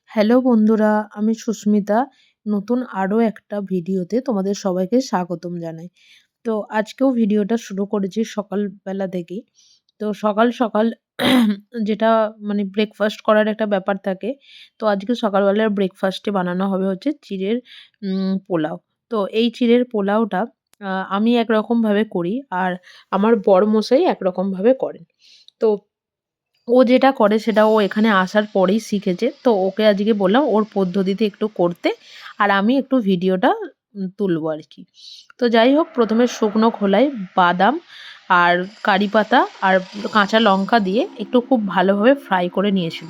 Hello বন্ধুরা, আমি সুস্মিতা। নতুন আরও একটা ভিডিওতে তোমাদের সবাইকে স্বাগতম জানাই। তো আজকেও ভিডিওটা শুরু করেছি সকালবেলা থেকেই। তো সকাল সকাল যেটা মানে ব্রেকফাস্ট করার একটা ব্যাপার থাকে। তো আজকে সকালবেলার ব্রেকফাস্টে বানানো হবে হচ্ছে চিড়ের পোলাও। তো এই চিড়ের পোলাওটা আমি একরকমভাবে করি আর আমার বড়মশাই একরকমভাবে করেন। তো ও যেটা করে সেটা ও এখানে আসার পরেই শিখেছে। তো ওকে আজকে বললাম ওর পদ্ধতিতে একটু করতে, আর আমি একটু ভিডিওটা তুলবো আরকি। তো যাই হোক, ১ম এ শুকনো খোলায় বাদাম আর কারি পাতা আর কাঁচা লঙ্কা দিয়ে একটু খুব ভালোভাবে ফ্রাই করে নিয়েছিল।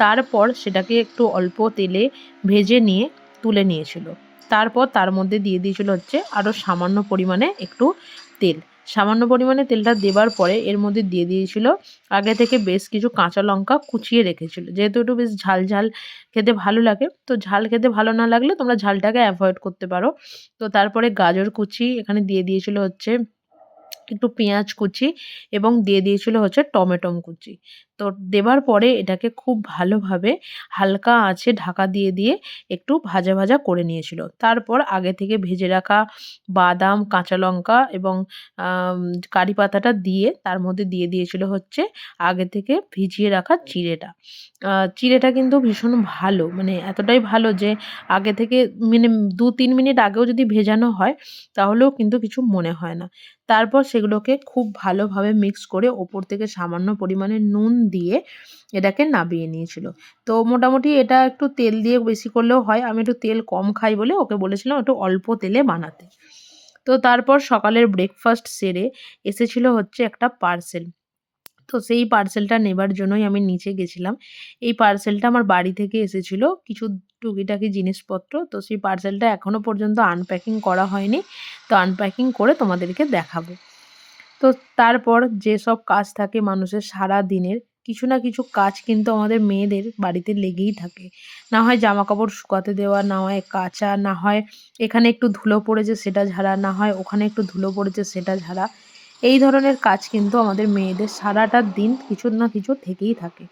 তারপর সেটাকে একটু অল্প তেলে ভেজে নিয়ে তুলে নিয়েছিল। তারপর তার মধ্যে দিয়ে দিয়েছিল হচ্ছে আরও সামান্য পরিমাণে একটু তেল। সামান্য পরিমাণে তেলটা দেবার পরে এর মধ্যে দিয়ে দিয়েছিল আগে থেকে বেশ কিছু কাঁচা লঙ্কা কুচিয়ে রেখেছিল। যেহেতু একটু বেশ ঝাল ঝাল খেতে ভালো লাগে, তো ঝাল খেতে ভালো না লাগলে তোমরা ঝালটাকে অ্যাভয়েড করতে পারো। তো তারপরে গাজর কুচি এখানে দিয়ে দিয়েছিল হচ্ছে একটু পেঁয়াজ কুচি এবং দিয়ে দিয়েছিল হচ্ছে টমেটো কুচি। তো দেবার পরে এটাকে খুব ভালোভাবে হালকা আঁচে ঢাকা দিয়ে দিয়ে একটু ভাজা ভাজা করে নিয়েছিল। তারপর আগে থেকে ভেজে রাখা বাদাম, কাঁচা লঙ্কা এবং আম কারি পাতাটা দিয়ে তার মধ্যে দিয়ে দিয়েছিল হচ্ছে আগে থেকে ভিজিয়ে রাখা চিড়েটা। চিড়েটা কিন্তু ভীষণ ভালো, মানে এতটাই ভালো যে আগে থেকে ২-৩ মিনিট আগেও যদি ভেজানো হয় তাহলেও কিন্তু কিছু মনে হয় না। তারপর সেগুলোকে খুব ভালোভাবে মিক্স করে ওপর থেকে সামান্য পরিমাণে নুন দিয়ে এটাকে নাবিয়ে নিয়েছিল। তো মোটামুটি এটা একটু তেল দিয়ে বেশি করলেও হয়। আমি একটু তেল কম খাই বলে ওকে বলেছিলাম একটু অল্প তেলে বানাতে। তো তারপর সকালের ব্রেকফাস্ট সেরে এসেছিল হচ্ছে একটা পার্সেল। তো সেই পার্সেলটা নেবার জন্যই আমি নিচে গেছিলাম। এই পার্সেলটা আমার বাড়ি থেকে এসেছিল কিছু টুকিটাকি জিনিসপত্র। তো সেই পার্সেলটা এখনো পর্যন্ত আনপ্যাকিং করা হয়নি। তো আনপ্যাকিং করে তোমাদেরকে দেখাবো। তো তারপর যেসব কাজ থাকে মানুষের সারাদিনের, কিছু না কিছু কাজ কিন্তু আমাদের মেয়েদের বাড়িতে লেগেই থাকে। না হয় জামাকাপড় শুকাতে দেওয়া, না হয় কাচা, না হয় এখানে একটু ধুলো পড়েছে সেটা ঝাড়া, না হয় ওখানে একটু ধুলো পড়েছে সেটা ঝাড়া। এই ধরনের কাজ কিন্তু আমাদের মেয়েদের সারাটা দিন কিছু না কিছু থেকেই থাকে।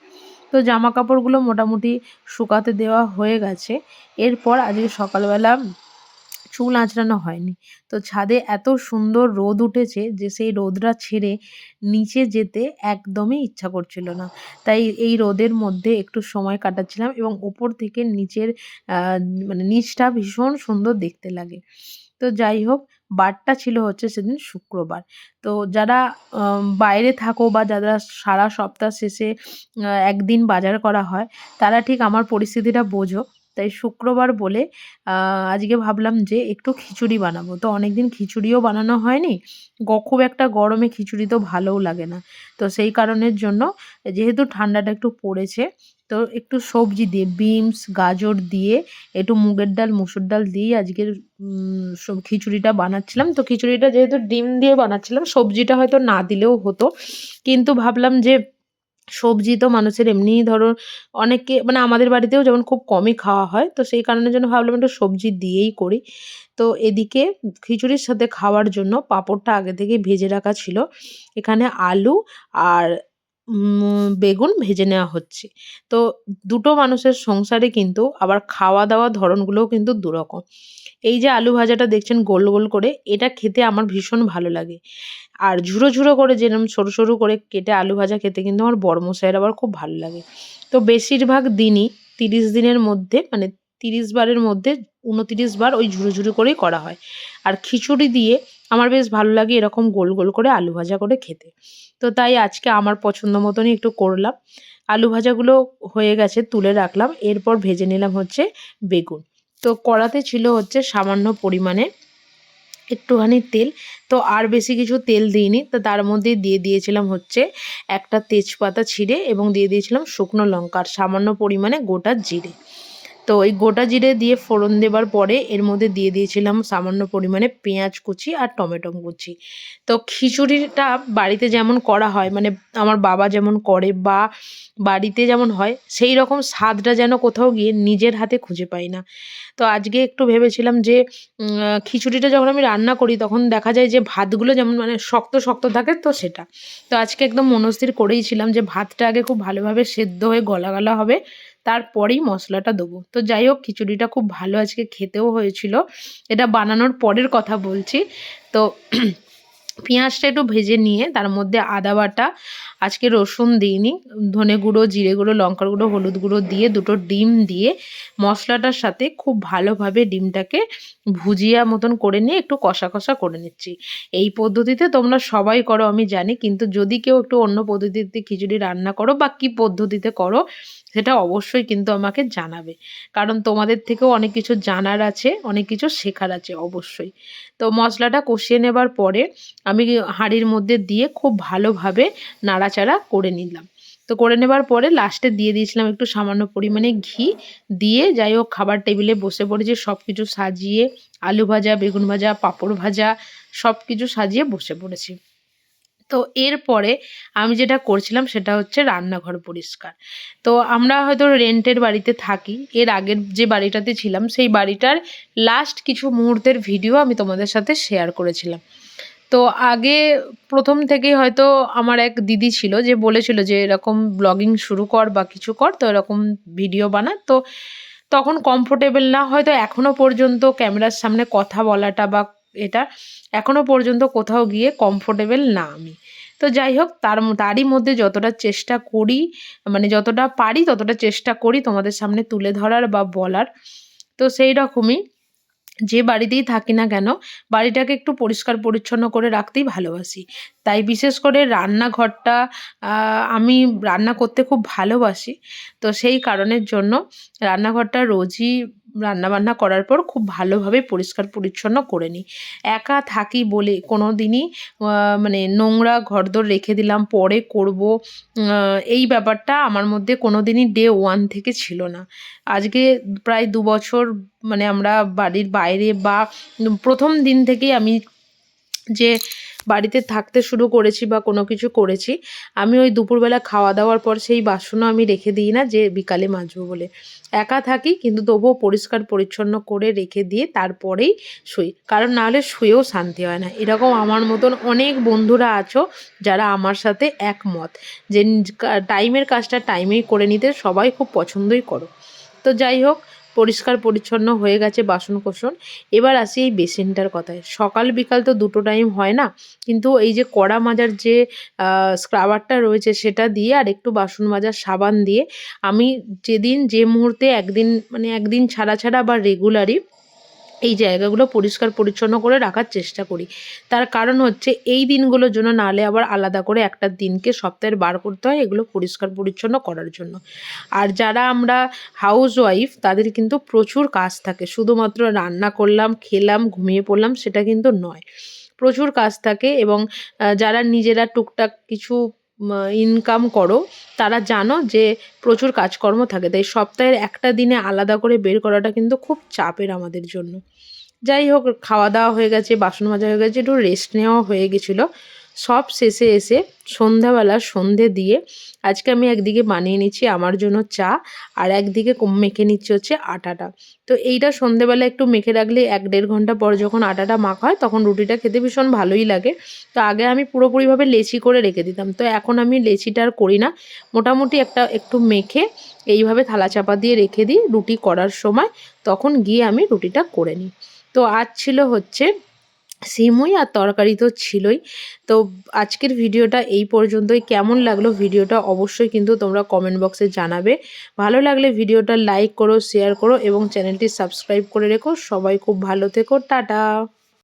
তো জামাকাপড়গুলো মোটামুটি শুকাতে দেওয়া হয়ে গেছে। এরপর আজকে সকালবেলা চুল আঁচড়ানো হয়নি। তো ছাদে এত সুন্দর রোদ উঠেছে যে সেই রোদটা ছেড়ে নিচে যেতে একদমই ইচ্ছা করছিল না। তাই এই রোদের মধ্যে একটু সময় কাটাচ্ছিলাম এবং ওপর থেকে নিচের আ মানে নিচটা ভীষণ সুন্দর দেখতে লাগে। তো যাই হোক, বারটা ছিল হচ্ছে সেদিন শুক্রবার। তো যারা বাইরে থাকো বা যারা সারা সপ্তাহ শেষে একদিন বাজার করা হয়, তারা ঠিক আমার পরিস্থিতিটা বোঝো। তাই শুক্রবার বলে আ আজকে ভাবলাম যে একটু খিচুড়ি বানাবো। তো অনেকদিন খিচুড়িও বানানো হয়নি। খুব একটা গরমে খিচুড়ি তো ভালোও লাগে না। তো সেই কারণের জন্য যেহেতু ঠান্ডাটা একটু পড়েছে, তো একটু সবজি দিয়ে বিনস, গাজর দিয়ে একটু মুগের ডাল, মসুর ডাল দিয়েই আজকের খিচুড়িটা বানাচ্ছিলাম। তো খিচুড়িটা যেহেতু ডিম দিয়ে বানাচ্ছিলাম, সবজিটা হয়তো না দিলেও হতো। কিন্তু ভাবলাম যে সবজি তো মানুষের এমনিই ধরো অনেকে মানে আমাদের বাড়িতেও যেমন খুব কমই খাওয়া হয়। তো সেই কারণের জন্য ভাবলাম একটু সবজি দিয়েই করি। তো এদিকে খিচুড়ির সাথে খাওয়ার জন্য পাঁপড়টা আগে থেকেই ভেজে রাখা ছিল। এখানে আলু আর বেগুন ভেজে নেওয়া হচ্ছে। তো দুটো মানুষের সংসারে কিন্তু আবার খাওয়া-দাওয়ার ধরনগুলোও কিন্তু দুরকম। এই যে আলু ভাজাটা দেখছেন গোল, গোল করে, এটা খেতে আমার ভীষণ ভালো লাগে। আর ঝুরো, ঝুরো করে যেরকম সরু, সরু করে কেটে আলু ভাজা খেতে কিন্তু আমার বড়মশাইয়ের আবার খুব ভালো লাগে। তো বেশিরভাগ দিনই ৩০ দিনের মধ্যে মানে ৩০ বারের মধ্যে ২৯ বার ওই ঝুরো, ঝুরো করেই করা হয়। আর খিচুড়ি দিয়ে আমার বেশ ভালো লাগে এরকম গোল, গোল করে আলু ভাজা করে খেতে। তো তাই আজকে আমার পছন্দ মতনই একটু করলাম। আলু ভাজাগুলো হয়ে গেছে তুলে রাখলাম। এরপর ভেজে নিলাম হচ্ছে বেগুন। তো কড়াতে ছিল হচ্ছে সামান্য পরিমাণে একটুখানি তেল। তো আর বেশি কিছু তেল দিইনি। তো তার মধ্যে দিয়ে দিয়েছিলাম হচ্ছে একটা তেজপাতা ছিঁড়ে এবং দিয়ে দিয়েছিলাম শুকনো লঙ্কা আর সামান্য পরিমাণে গোটা জিরে। তো এই গোটা জিরে দিয়ে ফোড়ন দেবার পরে এর মধ্যে দিয়ে দিয়েছিলাম সামান্য পরিমাণে পেঁয়াজ কুচি আর টমেটো কুচি। তো খিচুড়িটা বাড়িতে যেমন করা হয় মানে আমার বাবা যেমন করে বা বাড়িতে যেমন হয় সেই রকম স্বাদটা যেন কোথাও গিয়ে নিজের হাতে খুঁজে পাই না। তো আজকে একটু ভেবেছিলাম যে খিচুড়িটা যখন আমি রান্না করি তখন দেখা যায় যে ভাতগুলো যেমন মানে শক্ত, শক্ত থাকে তো সেটা। তো আজকে একদম মনস্থির করেই ছিলাম যে ভাতটা আগে খুব ভালোভাবে সেদ্ধ হয়ে গলা, গলা হবে তারপরেই মশলাটা দেবো। তো যাই হোক, খিচুড়িটা খুব ভালো আজকে খেতেও হয়েছিল। এটা বানানোর পরের কথা বলছি। তো পেঁয়াজটা একটু ভেজে নিয়ে তার মধ্যে আদা বাটা, আজকে রসুন দিইনি, ধনে গুঁড়ো, জিরে গুঁড়ো, লঙ্কার গুঁড়ো, হলুদ গুঁড়ো দিয়ে 2টো ডিম দিয়ে মশলাটার সাথে খুব ভালোভাবে ডিমটাকে ভুজিয়া মতন করে নিয়ে একটু কষা কষা করে নিচ্ছি। এই পদ্ধতিতে তোমরা সবাই করো আমি জানি, কিন্তু যদি কেউ একটু অন্য পদ্ধতিতে খিচুড়ি রান্না করো বা কী পদ্ধতিতে করো সেটা অবশ্যই কিন্তু আমাকে জানাবে, কারণ তোমাদের থেকেও অনেক কিছু জানার আছে, অনেক কিছু শেখার আছে অবশ্যই। তো মশলাটা কষিয়ে নেবার পরে আমি হাঁড়ির মধ্যে দিয়ে খুব ভালোভাবে নাড়াচাড়া করে নিলাম। তো করে নেবার পরে লাস্টে দিয়ে দিয়েছিলাম একটু সামান্য পরিমাণে ঘি দিয়ে, যাই হোক খাবার টেবিলে বসে পড়েছি, সব কিছু সাজিয়ে, আলু ভাজা, বেগুন ভাজা, পাঁপড় ভাজা সব কিছু সাজিয়ে বসে পড়েছি। তো এরপরে আমি যেটা করছিলাম সেটা হচ্ছে রান্নাঘর পরিষ্কার। তো আমরা হয়তো রেন্টের বাড়িতে থাকি, এর আগের যে বাড়িটাতে ছিলাম সেই বাড়িটার লাস্ট কিছু মুহূর্তের ভিডিও আমি তোমাদের সাথে শেয়ার করেছিলাম। তো আগে প্রথম থেকেই হয়তো আমার এক দিদি ছিল যে বলেছিল যে এরকম ব্লগিং শুরু কর বা কিছু কর, তো এরকম ভিডিও বানা। তো তখন কমফোর্টেবল না, হয়তো এখনও পর্যন্ত ক্যামেরার সামনে কথা বলাটা বা এটা এখনও পর্যন্ত কোথাও গিয়ে কমফোর্টেবল না আমি। তো যাই হোক, তারই মধ্যে যতটা চেষ্টা করি, মানে যতটা পারি ততটা চেষ্টা করি তোমাদের সামনে তুলে ধরার বা বলার। তো সেই রকমই যে বাড়িতেই থাকি না কেন, বাড়িটাকে একটু পরিষ্কার পরিচ্ছন্ন করে রাখতেই ভালোবাসি। তাই বিশেষ করে রান্নাঘরটা, আমি রান্না করতে খুব ভালোবাসি। তো সেই কারণের জন্য রান্নাঘরটা রোজই রান্নাবান্না করার পর খুব ভালোভাবে পরিষ্কার পরিচ্ছন্ন করে নিই। একা থাকি বলে কোনো দিনই মানে নোংরা ঘরদোর রেখে দিলাম পরে করবো, এই ব্যাপারটা আমার মধ্যে কোনো দিনই ডে 1 থেকে ছিল না। আজকে প্রায় 2 বছর মানে আমরা বাড়ির বাইরে বা প্রথম দিন থেকেই আমি যে বাড়িতে থাকতে শুরু করেছি বা কোনো কিছু করেছি, আমি ওই দুপুরবেলা খাওয়া দাওয়ার পর সেই বাসনও আমি রেখে দিই না যে বিকালে মাজবো বলে। একা থাকি কিন্তু তবুও পরিষ্কার পরিচ্ছন্ন করে রেখে দিয়ে তারপরেই শুই, কারণ নাহলে শুয়েও শান্তি হয় না। এরকম আমার মতন অনেক বন্ধুরা আছো যারা আমার সাথে একমত যে টাইমের কাজটা টাইমেই করে নিতে সবাই খুব পছন্দই করো। তো যাই হোক, পরিষ্কার পরিচ্ছন্ন হয়ে গেছে বাসন-কোসন। এবার আসি এই বেসিনটার কথায়। সকাল বিকাল তো 2টো টাইম হয় না, কিন্তু এই যে কড়া মাজার যে স্ক্রাবারটা রয়েছে সেটা দিয়ে আর একটু বাসন মাজার সাবান দিয়ে আমি যেদিন যে মুহূর্তে একদিন ছাড়া ছাড়া বা রেগুলারই এই জায়গাগুলো পরিষ্কার পরিচ্ছন্ন করে রাখার চেষ্টা করি। তার কারণ হচ্ছে এই দিনগুলোর জন্য, নাহলে আবার আলাদা করে একটা দিনকে সপ্তাহের বার করতে হয় এগুলো পরিষ্কার পরিচ্ছন্ন করার জন্য। আর যারা আমরা হাউসওয়াইফ তাদের কিন্তু প্রচুর কাজ থাকে, শুধুমাত্র রান্না করলাম, খেলাম, ঘুমিয়ে পড়লাম সেটা কিন্তু নয়। প্রচুর কাজ থাকে এবং যারা নিজেরা টুকটাক কিছু ইনকাম করো তারা জানো যে প্রচুর কাজকর্ম থাকে, তাই সপ্তাহের একটা দিনে আলাদা করে বের করাটা কিন্তু খুব চাপের আমাদের জন্য। যাই হোক, খাওয়া দাওয়া হয়ে গেছে, বাসন মাজা হয়ে গেছে, একটু রেস্ট নেওয়া হয়ে গেছিলো। সব শেষে এসে সন্ধ্যাবেলা সন্ধে দিয়ে আজকে আমি একদিকে বানিয়ে নিচ্ছি আমার জন্য চা, আর একদিকে মেখে নিচ্ছি হচ্ছে আটাটা। তো এইটা সন্ধ্যেবেলা একটু মেখে রাখলে 1-1.5 ঘন্টা পর যখন আটাটা মাখা হয় তখন রুটিটা খেতে ভীষণ ভালোই লাগে। তো আগে আমি পুরোপুরিভাবে লেচি করে রেখে দিতাম, তো এখন আমি লেচিটা আর করি না, মোটামুটি একটু মেখে এইভাবে থালা চাপা দিয়ে রেখে দিই, রুটি করার সময় তখন গিয়ে আমি রুটিটা করে নিই। তো আজ ছিল হচ্ছে সিমুই, আর তরকারি তো ছিলই। তো আজকের ভিডিওটা এই পর্যন্তই। কেমন লাগলো ভিডিওটা অবশ্যই কিন্তু তোমরা কমেন্ট বক্সে জানাবে। ভালো লাগলে ভিডিওটা লাইক করো, শেয়ার করো এবং চ্যানেলটি সাবস্ক্রাইব করে রেখো। সবাই খুব ভালো থেকো, টাটা।